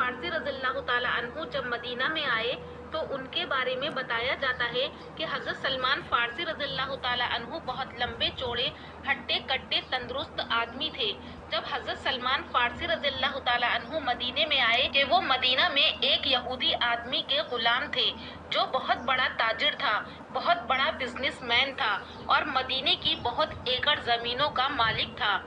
فارسی رضی اللہ تعالیٰ عنہ جب مدینہ میں آئے تو ان کے بارے میں بتایا جاتا ہے کہ حضرت سلمان فارسی رضی اللہ تعالیٰ عنہ بہت لمبے چوڑے ہٹے کٹے تندرست آدمی تھے۔ جب حضرت سلمان فارسی رضی اللہ تعالیٰ عنہ مدینے میں آئے کہ وہ مدینہ میں ایک یہودی آدمی کے غلام تھے جو بہت بڑا تاجر تھا، بہت بڑا بزنس مین تھا اور مدینے کی بہت ایکڑ زمینوں کا مالک تھا۔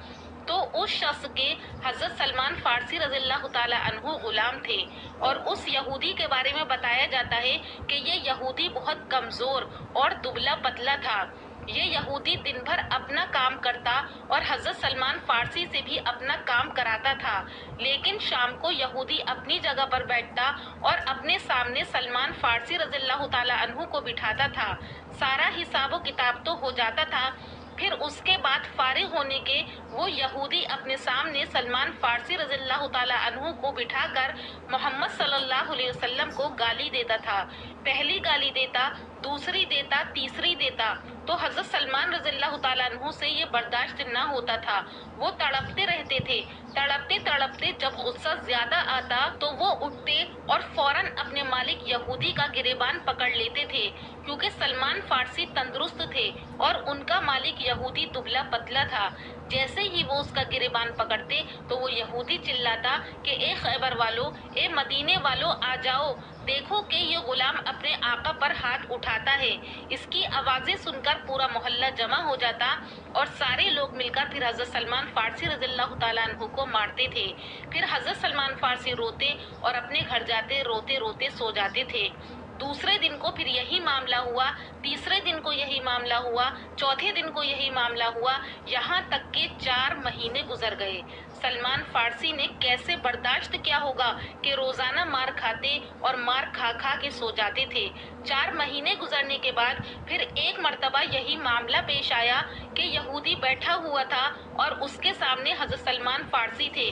تو اس شخص کے حضرت سلمان فارسی رضی اللہ تعالیٰ عنہ غلام تھے اور اس یہودی کے بارے میں بتایا جاتا ہے کہ یہ یہودی بہت کمزور اور دبلا پتلا تھا۔ یہ یہودی دن بھر اپنا کام کرتا اور حضرت سلمان فارسی سے بھی اپنا کام کراتا تھا، لیکن شام کو یہودی اپنی جگہ پر بیٹھتا اور اپنے سامنے سلمان فارسی رضی اللہ تعالیٰ عنہ کو بٹھاتا تھا۔ سارا حساب و کتاب تو ہو جاتا تھا، پھر اس کے بعد فارغ ہونے کے وہ یہودی اپنے سامنے سلمان فارسی رضی اللہ تعالیٰ عنہ کو بٹھا کر محمد صلی اللہ علیہ وسلم کو گالی دیتا تھا۔ پہلی گالی دیتا، دوسری دیتا، تیسری دیتا تو حضرت سلمان رضی اللہ تعالیٰ عنہ سے یہ برداشت نہ ہوتا تھا۔ وہ تڑپتے رہتے تھے۔ تڑپتے تڑپتے جب غصہ زیادہ آتا تو وہ اٹھتے اور فوراً اپنے مالک یہودی کا گریبان پکڑ لیتے تھے، کیونکہ سلمان فارسی تندرست تھے اور ان کا مالک یہودی دبلا پتلا تھا۔ جیسے ہی وہ اس کا گریبان پکڑتے تو وہ یہودی چلاتا کہ اے خیبر والو، اے مدینے والو آ جاؤ، دیکھو کہ یہ غلام اپنے آقا پر ہاتھ اٹھاتا ہے۔ اس کی آوازیں سن کر پورا محلہ جمع ہو جاتا اور سارے لوگ مل کر پھر حضرت سلمان فارسی رضی اللہ تعالیٰ عنہ کو مارتے تھے۔ پھر حضرت سلمان فارسی روتے اور اپنے گھر جاتے روتے روتے سو جاتے تھے۔ دوسرے دن کو پھر یہی معاملہ ہوا، تیسرے دن کو یہی معاملہ ہوا، چوتھے دن کو یہی معاملہ ہوا، یہاں تک کہ 4 مہینے گزر گئے۔ سلمان فارسی نے کیسے برداشت کیا ہوگا کہ روزانہ مار کھاتے اور مار کھا کھا کے سو جاتے تھے۔ 4 مہینے گزرنے کے بعد پھر ایک مرتبہ یہی معاملہ پیش آیا کہ یہودی بیٹھا ہوا تھا اور اس کے سامنے حضرت سلمان فارسی تھے۔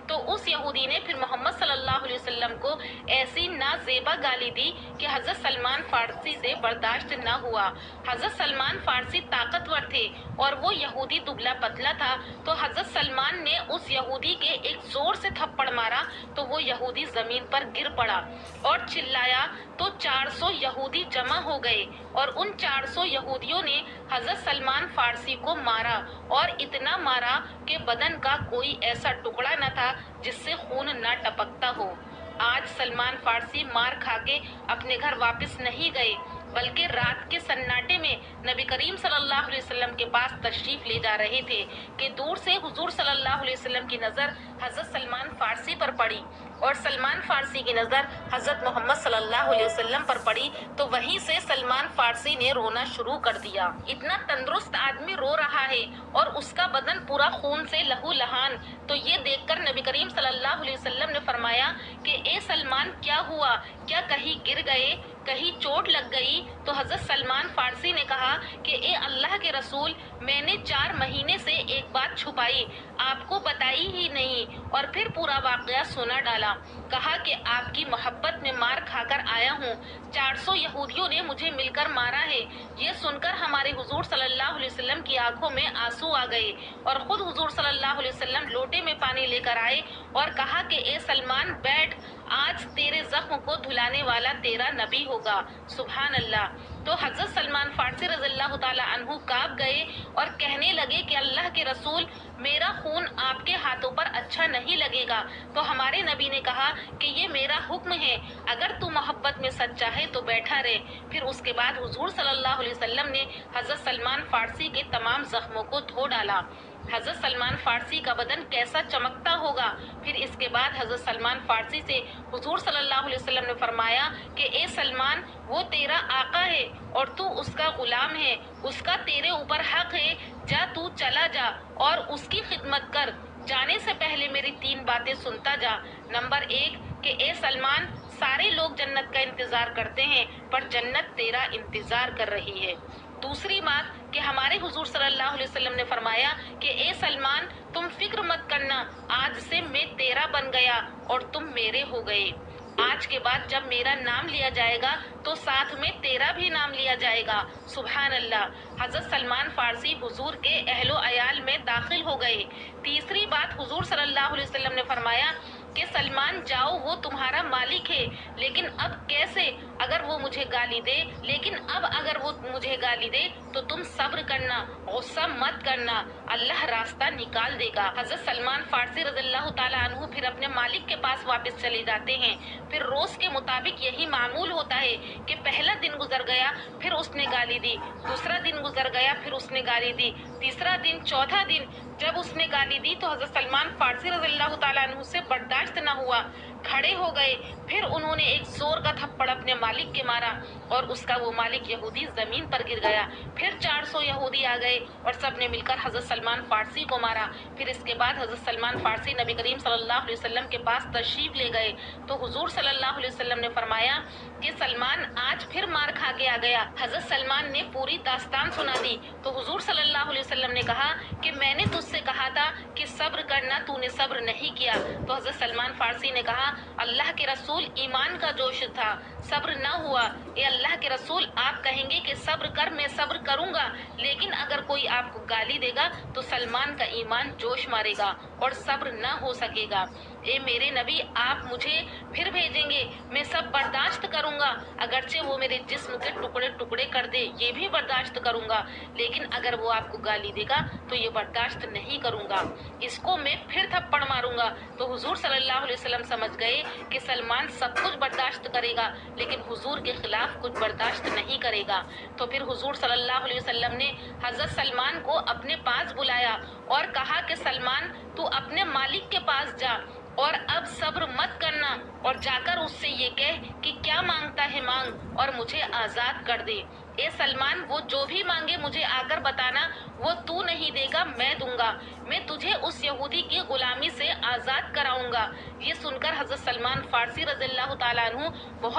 تو اس یہودی نے پھر محمد صلی اللہ علیہ وسلم کو ایسی نازیبا گالی دی کہ حضرت سلمان فارسی سے برداشت نہ ہوا۔ حضرت سلمان فارسی طاقتور تھے اور وہ یہودی دبلا پتلا تھا، تو حضرت سلمان نے اس یہودی کے ایک زور سے تھپڑ مارا تو وہ یہودی زمین پر گر پڑا اور چلایا تو 400 یہودی جمع ہو گئے اور ان 400 یہودیوں نے حضرت سلمان فارسی کو مارا اور اتنا مارا کہ بدن کا کوئی ایسا ٹکڑا نہ تھا جس سے خون نہ ٹپکتا ہو۔ آج سلمان فارسی مار کھا کے اپنے گھر واپس نہیں گئے، بلکہ رات کے سناٹے میں نبی کریم صلی اللہ علیہ وسلم کے پاس تشریف لے جا رہے تھے کہ دور سے حضور صلی اللہ علیہ وسلم کی نظر حضرت سلمان فارسی پر پڑی اور سلمان فارسی کی نظر حضرت محمد صلی اللہ علیہ وسلم پر پڑی تو وہیں سے سلمان فارسی نے رونا شروع کر دیا۔ اتنا تندرست آدمی رو رہا ہے اور اس کا بدن پورا خون سے لہو لہان، تو یہ دیکھ کر نبی کریم صلی اللہ علیہ وسلم نے فرمایا کہ اے سلمان کیا ہوا، کیا کہیں گر گئے، کہیں چوٹ لگ گئی؟ تو حضرت سلمان فارسی نے کہا کہ اے اللہ کے رسول، میں نے 4 مہینے سے ایک بات چھپائی، آپ کو بتائی ہی نہیں اور پھر پورا واقعہ سنا ڈالا۔ کہا کہ آپ کی محبت میں مار کھا کر آیا ہوں، 400 یہودیوں نے مجھے مل کر مارا ہے۔ یہ سن کر ہمارے حضور صلی اللہ علیہ وسلم کی آنکھوں میں آنسو آ گئے اور خود حضور صلی اللہ علیہ وسلم لوٹے میں پانی لے کر آئے اور کہا کہ اے سلمان بیٹھ، آج تیرے زخم کو دھلانے والا تیرا نبی ہوگا۔ سبحان اللہ۔ تو حضرت سلمان فارسی رضی اللہ تعالیٰ عنہ کانپ گئے اور کہنے لگے کہ اللہ کے رسول، میرا خون آپ کے ہاتھوں پر اچھا نہیں لگے گا۔ تو ہمارے نبی نے کہا کہ یہ میرا حکم ہے، اگر تو محبت میں سچا ہے تو بیٹھا رہے۔ پھر اس کے بعد حضور صلی اللہ علیہ وسلم نے حضرت سلمان فارسی کے تمام زخموں کو دھو ڈالا۔ حضرت سلمان فارسی کا بدن کیسا چمکتا ہوگا۔ پھر اس کے بعد حضرت سلمان فارسی سے حضور صلی اللہ علیہ وسلم نے فرمایا کہ اے سلمان، وہ تیرا آقا ہے اور تو اس کا غلام ہے، اس کا تیرے اوپر حق ہے، جا تو چلا جا اور اس کی خدمت کر۔ جانے سے پہلے میری 3 باتیں سنتا جا۔ نمبر 1 کہ اے سلمان، سارے لوگ جنت کا انتظار کرتے ہیں پر جنت تیرا انتظار کر رہی ہے۔ دوسری بات کہ ہمارے حضور صلی اللہ علیہ وسلم نے فرمایا کہ اے سلمان، تم فکر مت کرنا، آج سے میں تیرا بن گیا اور تم میرے ہو گئے۔ آج کے بعد جب میرا نام لیا جائے گا تو ساتھ میں تیرا بھی نام لیا جائے گا۔ سبحان اللہ۔ حضرت سلمان فارسی حضور کے اہل و عیال میں داخل ہو گئے۔ تیسری بات حضور صلی اللہ علیہ وسلم نے فرمایا کہ سلمان جاؤ وہ تمہارا مالک ہے، لیکن اب کیسے؟ اگر وہ مجھے گالی دے تو تم صبر کرنا، غصہ مت کرنا، اللہ راستہ نکال دے گا۔ حضرت سلمان فارسی رضی اللہ تعالیٰ عنہ پھر اپنے مالک کے پاس واپس چلے جاتے ہیں۔ پھر روز کے مطابق یہی معمول ہوتا ہے کہ پہلا دن گزر گیا، پھر اس نے گالی دی، دوسرا دن گزر گیا، پھر اس نے گالی دی، تیسرا دن، چوتھا دن، جب اس نے گالی دی تو حضرت سلمان فارسی رضی اللہ تعالیٰ عنہ سے برداشت نہ ہوا، کھڑے ہو گئے، پھر انہوں نے ایک زور کا تھپڑ اپنے مالک کے مارا اور اس کا وہ مالک یہودی زمین پر گر گیا۔ پھر 400 یہودی آ گئے اور سب نے مل کر حضرت سلمان فارسی کو مارا۔ پھر اس کے بعد حضرت سلمان فارسی نبی کریم صلی اللہ علیہ وسلم کے پاس تشریف لے گئے تو حضور صلی اللہ علیہ وسلم نے فرمایا کہ سلمان آج پھر مار کھا کے آ گیا۔ حضرت سلمان نے پوری داستان سنا دی تو حضور صلی اللہ علیہ وسلم نے کہا کہ میں نے تجھ سے کہا تھا کہ صبر کرنا، تو نے صبر نہیں کیا۔ تو حضرت سلمان فارسی نے کہا اللہ کے رسول، ایمان کا جوش تھا، صبر نہ ہوا۔ اے اللہ کے رسول، آپ کہیں گے کہ صبر کر، میں صبر کروں گا، لیکن اگر کوئی آپ کو گالی دے گا تو سلمان کا ایمان جوش مارے گا اور صبر نہ ہو سکے گا۔ اے میرے نبی، آپ مجھے پھر بھیجیں گے، میں سب برداشت کروں گا، اگرچہ وہ میرے جسم کے ٹکڑے ٹکڑے کر دے، یہ بھی برداشت کروں گا، لیکن اگر وہ آپ کو گالی دے گا تو یہ برداشت نہیں کروں گا، اس کو میں پھر تھپڑ ماروں گا۔ تو حضور صلی اللہ علیہ وسلم سمجھ گئے کہ سلمان سب کچھ برداشت کرے گا لیکن حضور کے خلاف کچھ برداشت نہیں کرے گا۔ تو پھر حضور صلی اللہ علیہ وسلم نے حضرت سلمان کو اپنے پاس بلایا اور کہا کہ سلمان، تو اپنے مالک کے پاس جا اور اب صبر مت کرنا، اور جا کر اس سے یہ کہہ کہ کیا مانگتا ہے مانگ اور مجھے آزاد کر دے۔ اے سلمان، وہ جو بھی مانگے مجھے آ کر بتانا، وہ تو نہیں دے گا، میں دوں گا، میں تجھے اس یہودی کی غلامی سے آزاد کراؤں گا۔ یہ سن کر حضرت سلمان فارسی رضی اللہ تعالیٰ عنہ بہت